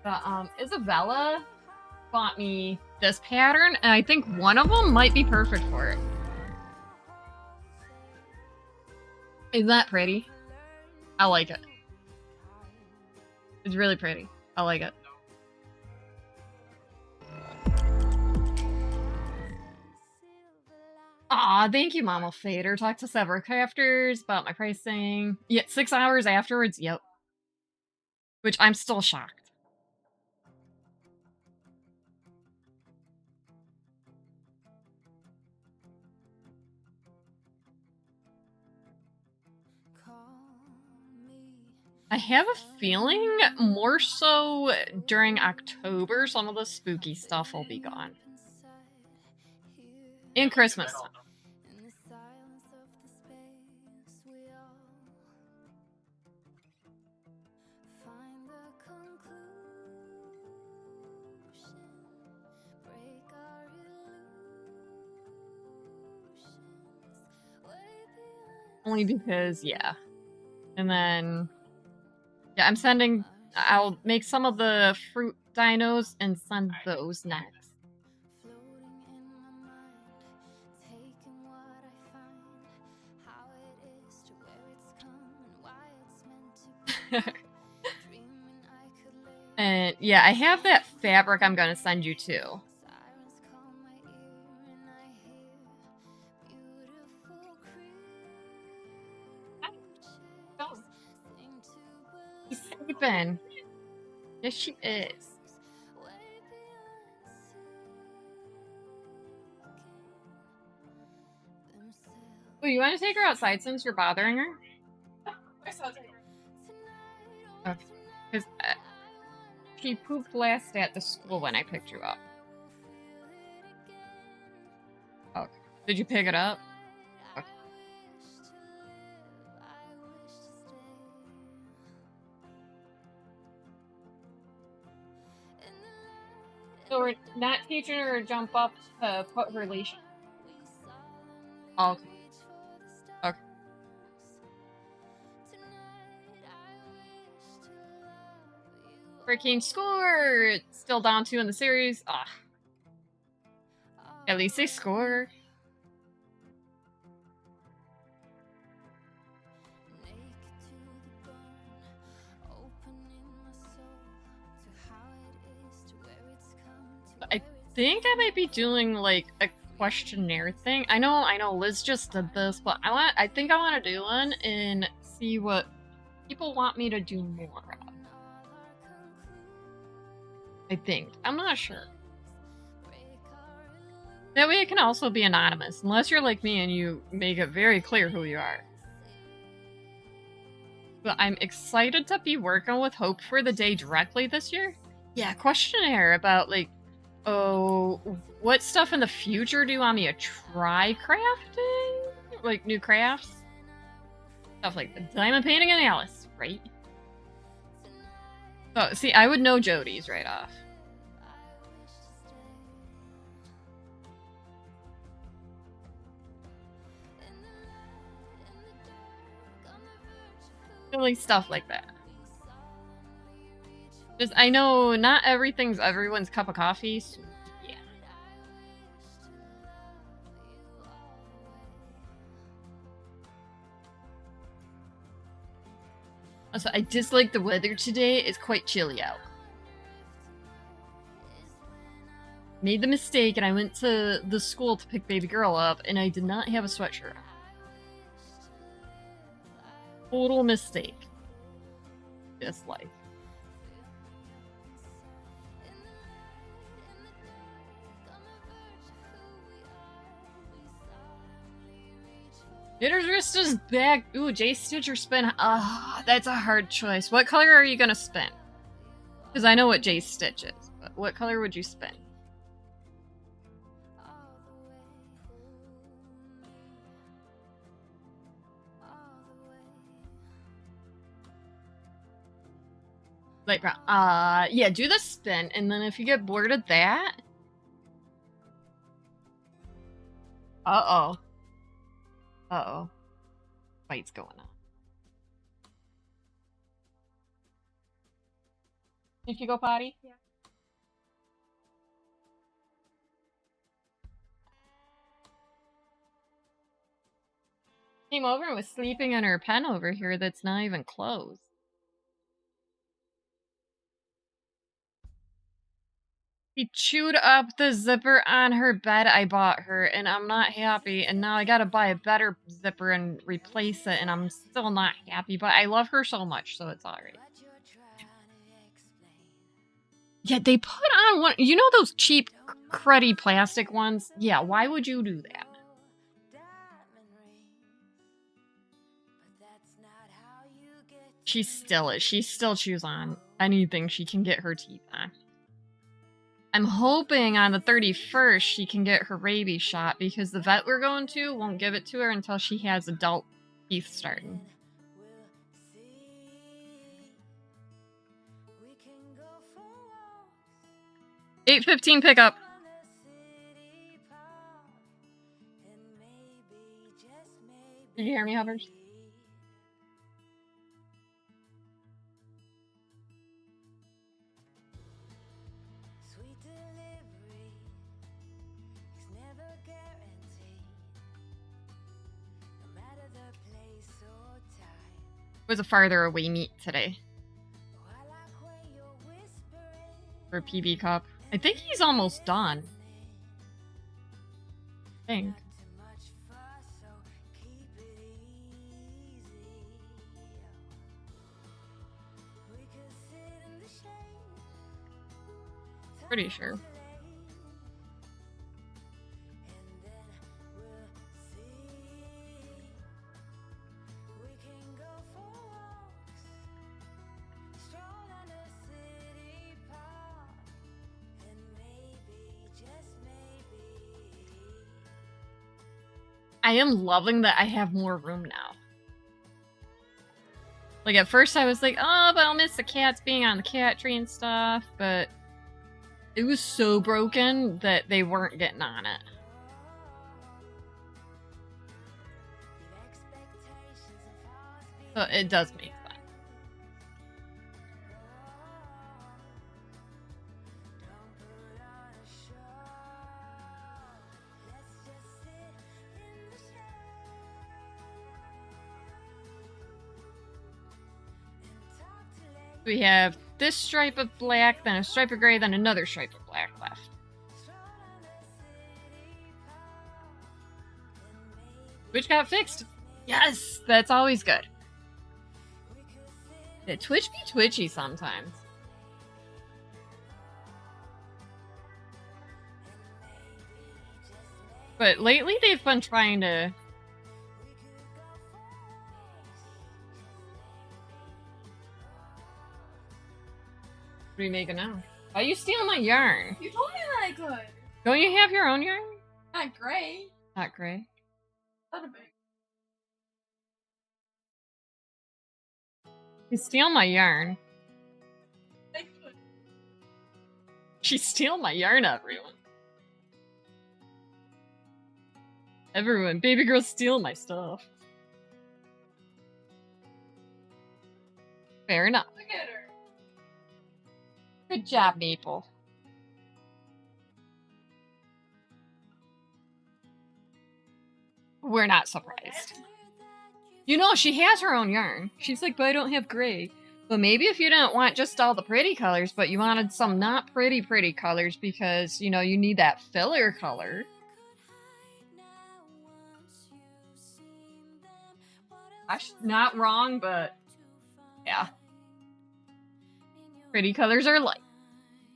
But Isabella bought me this pattern, and I think one of them might be perfect for it. Isn't that pretty? I like it. It's really pretty. I like it. Aw, thank you, Mama Fader. Talked to several crafters about my pricing. Yeah, 6 hours afterwards, yep. Which I'm still shocked. I have a feeling more so during October, some of the spooky stuff will be gone. And Christmas stuff. Only because, yeah. And then, yeah, I'm sending, I'll make some of the fruit dinos and send those next. And yeah, I have that fabric I'm gonna send you too. She's sleeping. Yes, she is. Oh, you want to take her outside since you're bothering her? Okay. Because she pooped last at the school when I picked you up. Okay. Did you pick it up? Okay. So we're not teaching her to jump up to put her leash on? Okay. Okay. Freaking score! Still down 2 in the series. Ah. At least they score. I think I might be doing like a questionnaire thing. I know Liz just did this, but I think I want to do one and see what people want me to do more of. I think. I'm not sure. That way it can also be anonymous, unless you're like me and you make it very clear who you are. But I'm excited to be working with Hope for the Day directly this year. Yeah, questionnaire about like, oh, what stuff in the future do you want me to try crafting? Like new crafts? Stuff like the diamond painting and Alice, right? Oh, see, I would know Jody's right off. Silly stuff like that. Just, I know not everything's everyone's cup of coffee, so yeah. Also, I dislike the weather today. It's quite chilly out. Made the mistake and I went to the school to pick baby girl up and I did not have a sweatshirt on. Total mistake. Dislike. Knitter's Wrist is back. Ooh, J Stitch or spin. Ah, that's a hard choice. What color are you gonna spin? Because I know what J Stitch is, but what color would you spin? Light brown. Yeah, do the spin, and then if you get bored of that... Uh-oh. Uh-oh. Fight's going on. Did she go potty? Yeah. Came over and was sleeping in her pen over here that's not even closed. He chewed up the zipper on her bed I bought her, and I'm not happy, and now I gotta buy a better zipper and replace it, and I'm still not happy, but I love her so much, so it's alright. Yeah, they put on one, you know those cheap, cruddy plastic ones? Yeah, why would you do that? She still is. She still chews on anything she can get her teeth on. I'm hoping on the 31st she can get her rabies shot because the vet we're going to won't give it to her until she has adult teeth starting. 8:15 pickup. Did you hear me, Hubbers? It was a farther away meet today. For PB Cup. I think he's almost done. I think. Pretty sure. I am loving that I have more room now. Like, at first I was like, oh, but I'll miss the cats being on the cat tree and stuff, but it was so broken that they weren't getting on it. So it does make sense. We have this stripe of black, then a stripe of gray, then another stripe of black left. Twitch got fixed. Yes, that's always good. Yeah, Twitch be twitchy sometimes. But lately they've been trying to... What are you making now? Why are you stealing my yarn? You told me that I could. Don't you have your own yarn? Not gray. Not gray. Not a big. You steal my yarn. I could. She steal my yarn, everyone. Everyone, baby girl steal my stuff. Fair enough. Look at her. Good job, Maple. We're not surprised. You know, she has her own yarn. She's like, but I don't have gray. But maybe if you didn't want just all the pretty colors, but you wanted some not pretty colors because, you know, you need that filler color. Not wrong, but yeah. Pretty colors are light.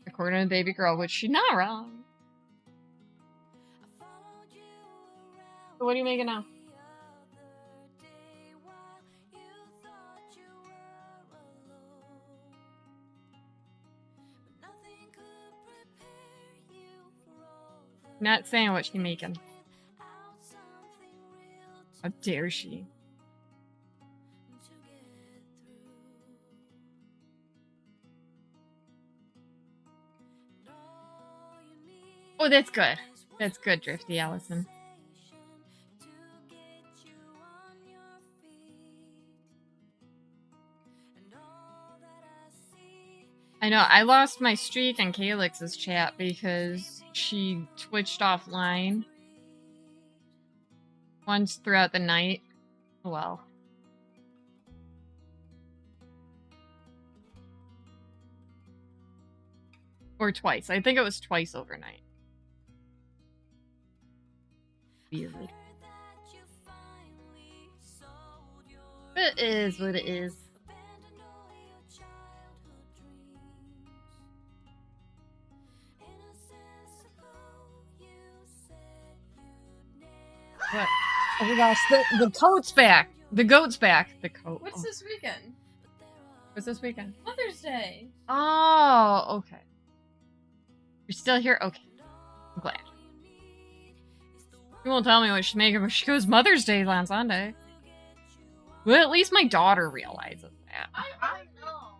According to baby girl, which she's not wrong. So what are you making now? Not saying what she's making. How dare she? Oh, that's good. That's good, Drifty Allison. I know, I lost my streak in Calyx's chat because she twitched offline once throughout the night. Well. Or twice. I think it was twice overnight. Weird. It is what it is. What? Oh my gosh, the coat's back. The goat's back. The coat. What's this weekend? What's this weekend? Mother's Day. Oh, okay. You're still here? Okay. I'm glad. You won't tell me what she's making, but she goes Mother's Day on Sunday. Well, at least my daughter realizes that. I know.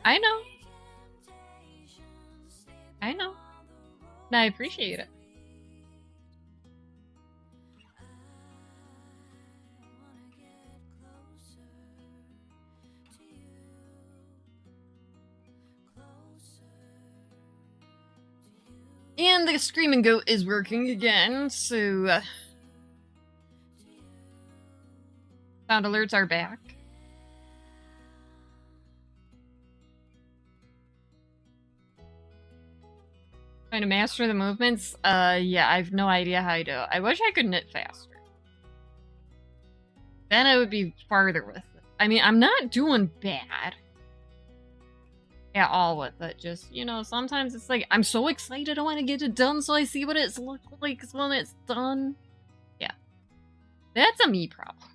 I know. I know. And I appreciate it. And the screaming goat is working again, so sound alerts are back. Trying to master the movements? Yeah, I have no idea how to do it. I wish I could knit faster. Then I would be farther with it. I mean, I'm not doing bad at all with it. Just, you know, sometimes it's like, I'm so excited I want to get it done so I see what it's look like when it's done. Yeah. That's a me problem.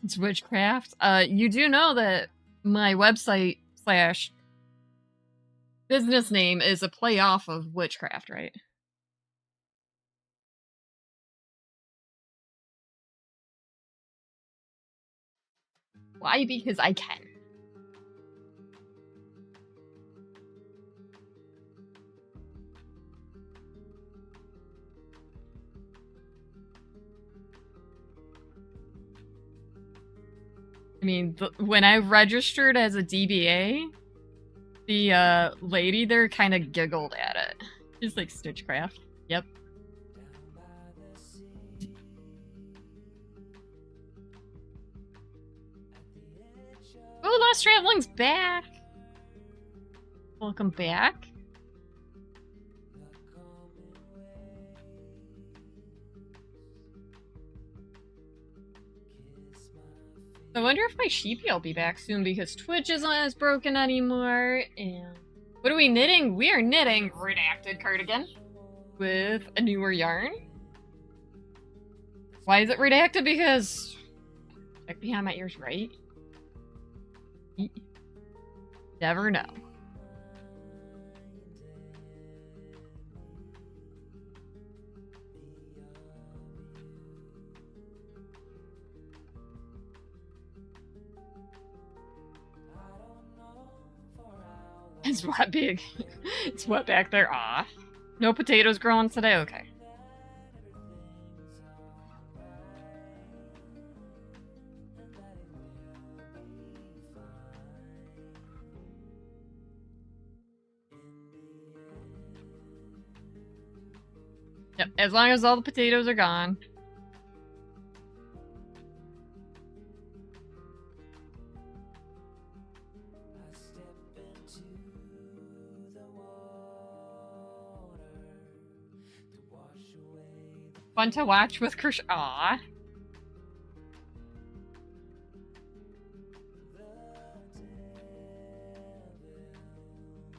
It's witchcraft. You do know that my website / business name is a play off of witchcraft, right? Why? Because I can. I mean, when I registered as a DBA, the lady there kind of giggled at it. She's like, Stitchcraft. Yep. Oh, Lost Traveling's back! Welcome back. I wonder if my sheepy will be back soon because Twitch isn't as broken anymore. And what are we knitting? We are knitting redacted cardigan with a newer yarn. Why is it redacted? Because check behind my ears, right? Never know. It's what big. It's what back there. Ah. No potatoes growing today? Okay. Yep, as long as all the potatoes are gone. Fun to watch with Krish. Aww.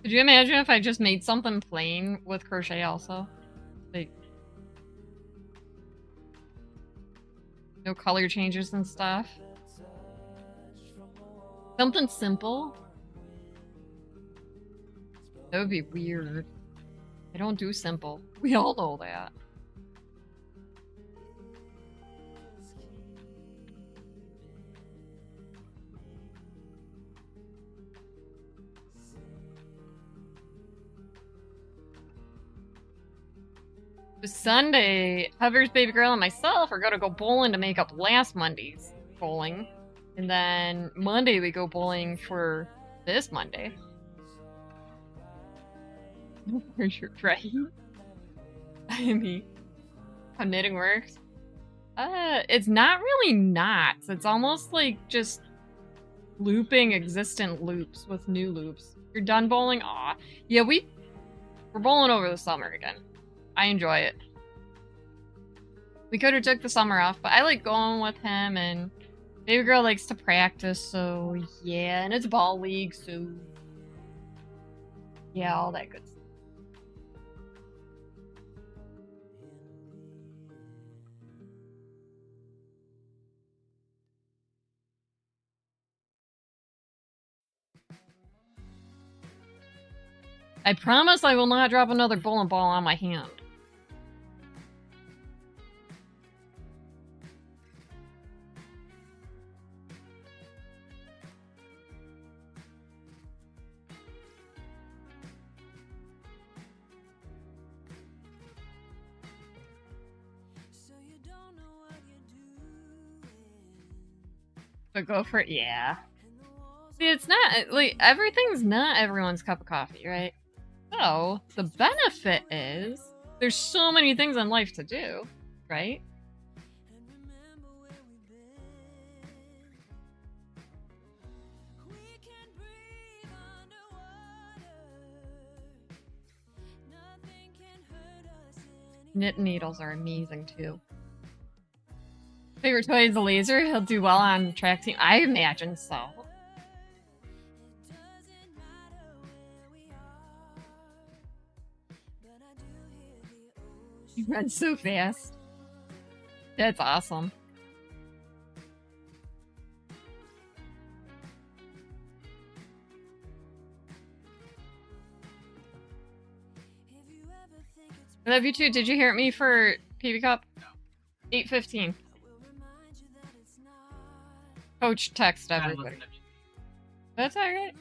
Could you imagine if I just made something plain with crochet also? Like, no color changes and stuff. Something simple. That would be weird. I don't do simple. We all know that. Sunday, Heather's baby girl and myself are gonna go bowling to make up last Monday's bowling. And then Monday we go bowling for this Monday. For sure, right? I mean, how knitting works. It's not really knots. It's almost like just looping existent loops with new loops. You're done bowling? Aw. Yeah, we're bowling over the summer again. I enjoy it. We could have took the summer off, but I like going with him, and baby girl likes to practice, so yeah, and it's ball league, so yeah, all that good stuff. I promise I will not drop another bowling ball on my hand. But go for it, yeah. See, it's not, like, everything's not everyone's cup of coffee, right? So, the benefit is, there's so many things in life to do, right? Knit needles are amazing, too. Favorite toy is the laser? He'll do well on track team. I imagine so. He runs so fast. That's awesome. I love you too. Did you hear me for PB Cup? 8:15. Coach text everybody. That's alright.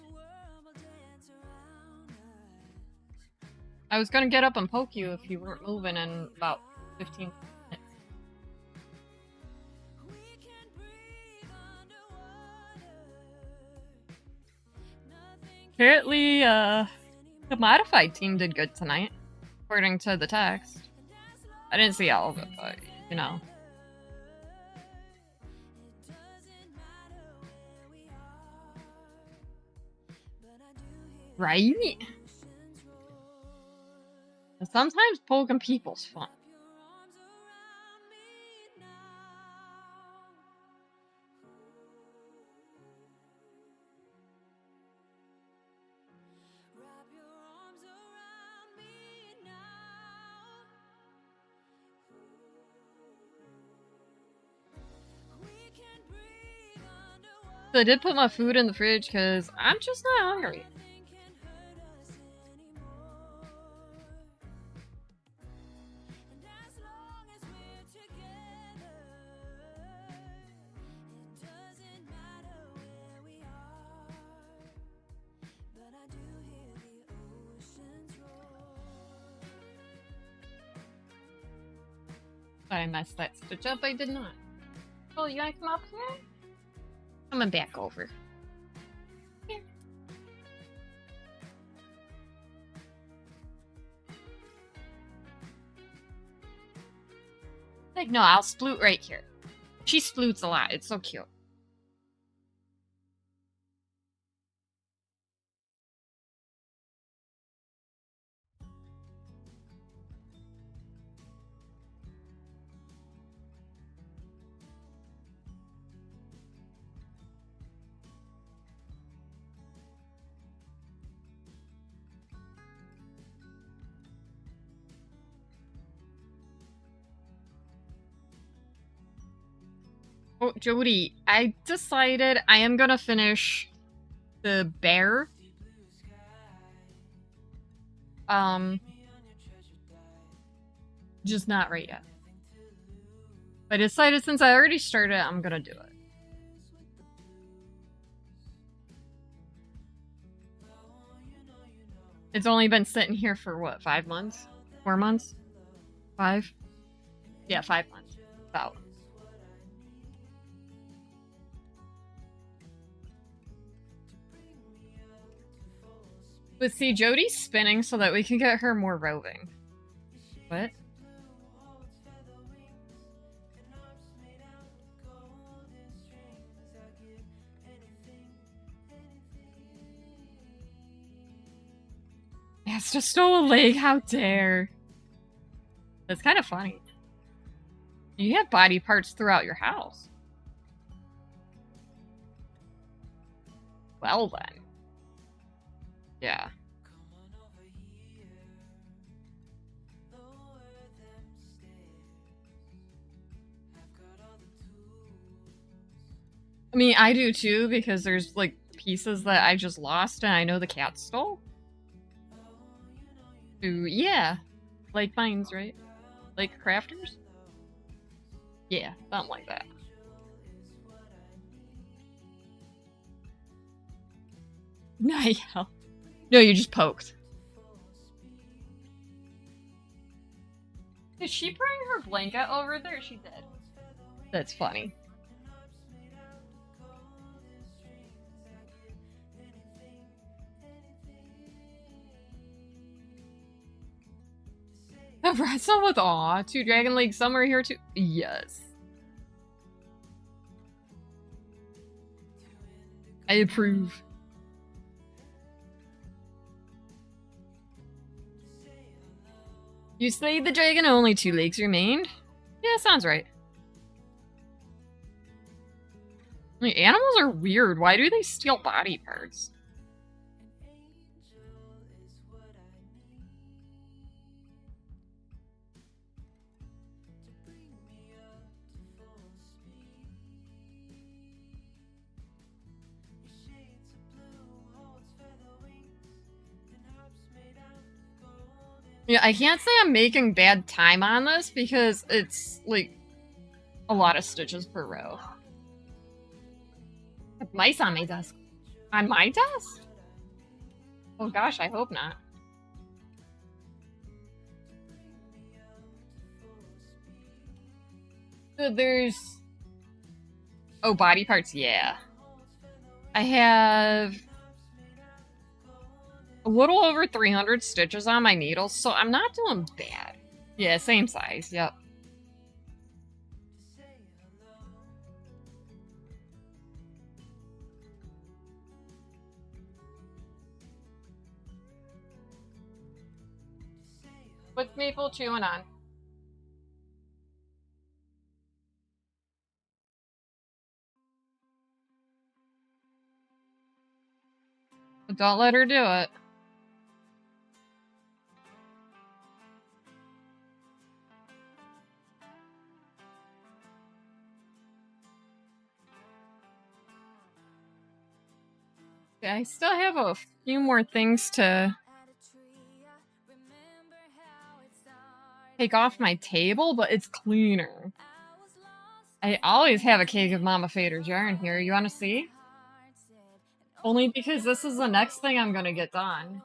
I was gonna get up and poke you if you weren't moving in about 15 minutes. Apparently, the modified team did good tonight, according to the text. I didn't see all of it, but, you know. Right? Sometimes poking people's fun. So I did put my food in the fridge because I'm just not hungry. But I messed that stitch up. I did not. Oh, you wanna come up here? Coming back over. Here. Like, no, I'll sploot right here. She sploots a lot. It's so cute. Oh, Jody, I decided I am gonna finish the bear. Just not right yet. I decided since I already started, I'm gonna do it. It's only been sitting here for what, 5 months? 4 months? 5? Yeah, 5 months. About. But see, Jody's spinning so that we can get her more roving. What? It's just stole a leg, how dare. That's kind of funny. You have body parts throughout your house. Well then. Yeah. I mean, I do too, because there's like pieces that I just lost and I know the cat stole. Ooh, yeah. Like mines, right? Like crafters? Yeah, something like that. Nice. No, you just poked. Did she bring her blanket over there? She did. That's funny. A wrestle with awe. 2 Dragon League somewhere here too. Yes. I approve. You slayed the dragon, only 2 legs remained? Yeah, sounds right. I mean, animals are weird. Why do they steal body parts? Yeah, I can't say I'm making bad time on this because it's like a lot of stitches per row. I have mice on my desk. On my desk? Oh gosh, I hope not. So there's... Oh, body parts, yeah. I have a little over 300 stitches on my needles, so I'm not doing bad. Yeah, same size, yep. What's Maple chewing on? Don't let her do it. I still have a few more things to take off my table, but it's cleaner. I always have a cake of Mama Fader's yarn here. You want to see? Only because this is the next thing I'm going to get done.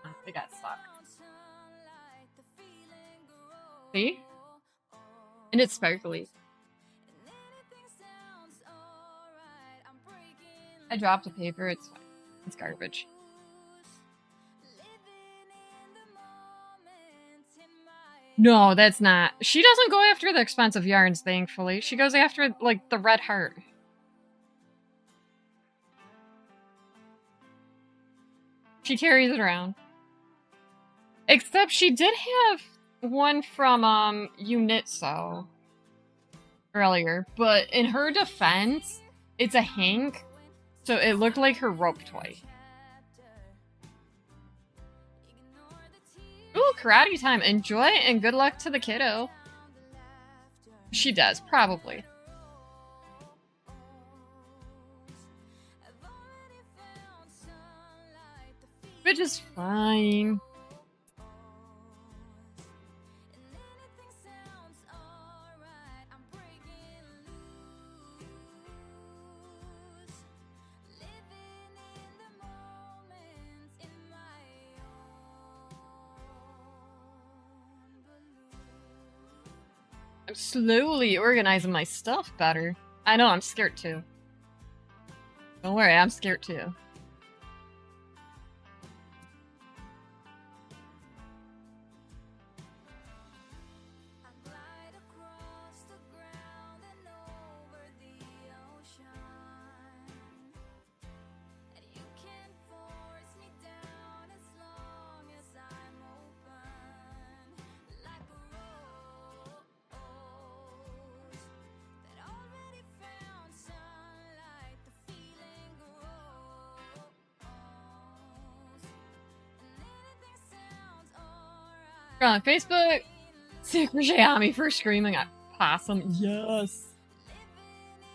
Oh, they got stuck. See? And it's sparkly. I dropped a paper. It's fine. It's garbage. No, that's not. She doesn't go after the expensive yarns, thankfully. She goes after, like, the red heart. She carries it around. Except she did have one from, Unitso earlier, but in her defense, it's a Hank, so it looked like her rope toy. Ooh, karate time. Enjoy and good luck to the kiddo. She does, probably. Which is fine. I'm slowly organizing my stuff better. I know, I'm scared too. Don't worry, I'm scared too. From Facebook, see crochet on me for screaming at possum. Yes.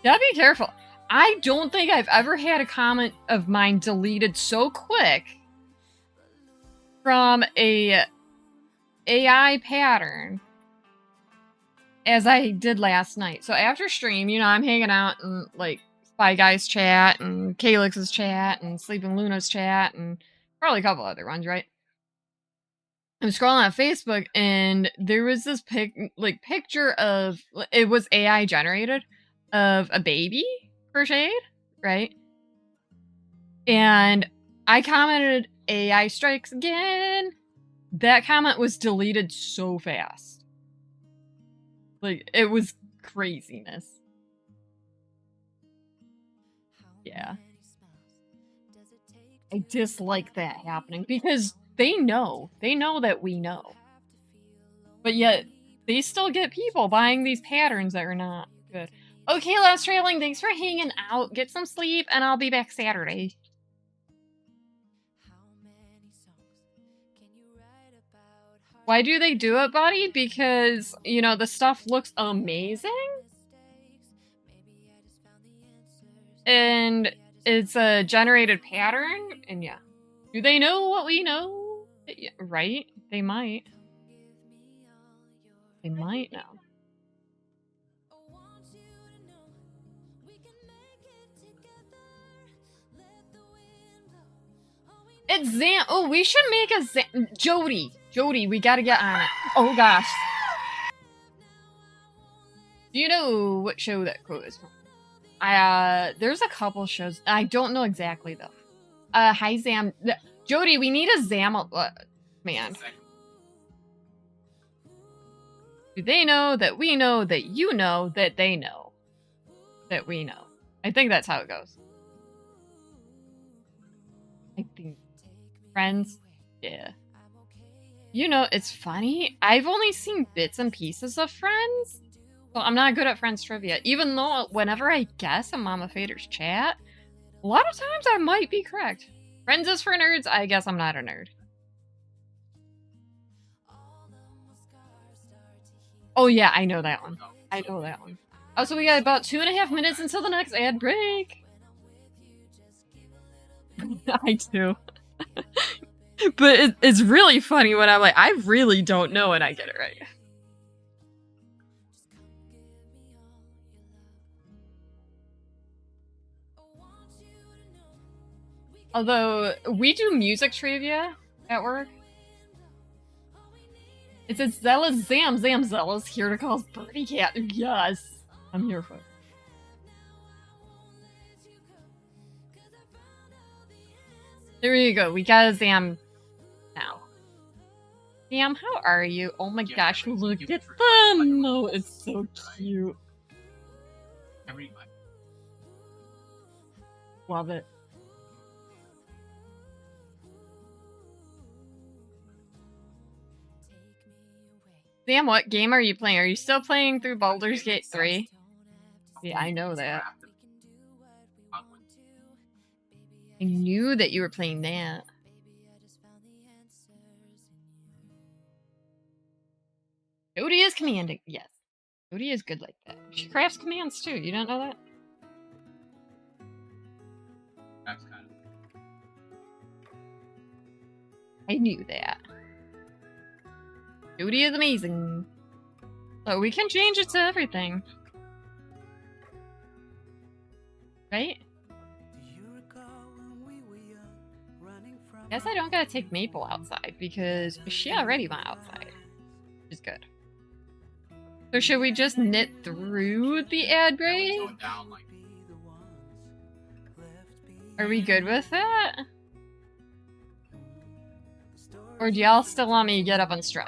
Gotta be careful. I don't think I've ever had a comment of mine deleted so quick from a AI pattern as I did last night. So after stream, you know, I'm hanging out in like Spy Guy's chat and Calix's chat and Sleeping Luna's chat and probably a couple other ones, right? I'm scrolling on Facebook and there was this picture of, it was AI generated, of a baby crocheted, right? And I commented, AI strikes again. That comment was deleted so fast. Like, it was craziness. Yeah. I dislike that happening because they know that we know. But yet, they still get people buying these patterns that are not good. Okay, Last Trailing, thanks for hanging out. Get some sleep, and I'll be back Saturday. Why do they do it, buddy? Because, you know, the stuff looks amazing. And it's a generated pattern. And yeah. Do they know what we know? Yeah, right? They might. They might know. It's Zam. Oh, we should make a Zam. Jody, we gotta get on it. Oh gosh. Do you know what show that quote is from? There's a couple shows. I don't know exactly though. Hi Zam. Jody, we need a Zam. Man. Do they know that we know that you know that they know that we know? I think that's how it goes. I think. Friends? Yeah. You know, it's funny. I've only seen bits and pieces of Friends. So I'm not good at Friends trivia. Even though whenever I guess in Mama Fader's chat, a lot of times I might be correct. Friends is for nerds. I guess I'm not a nerd. Oh yeah, I know that one. I know that one. Oh, so we got about 2.5 minutes until the next ad break. I do. But it's really funny when I'm like, I really don't know and I get it right. Although, we do music trivia at work. It says Zella's Zam Zella's here to cause Birdie Cat. Yes, I'm here for it. There you go. We got a Zam now. Zam, how are you? Oh my gosh, look at them! Oh, it's so cute. Love it. Zam, what game are you playing? Are you still playing through Baldur's Gate 3? Yeah, I know that. I knew that you were playing that. Jody is commanding. Yes. Jody is good like that. She crafts commands too. You don't know that? That's kind of... I knew that. Jody is amazing. So we can change it to everything. Right? Guess I don't gotta take Maple outside because she already went outside. Which is good. So should we just knit through the ad break? Are we good with that? Or do y'all still want me to get up and stretch?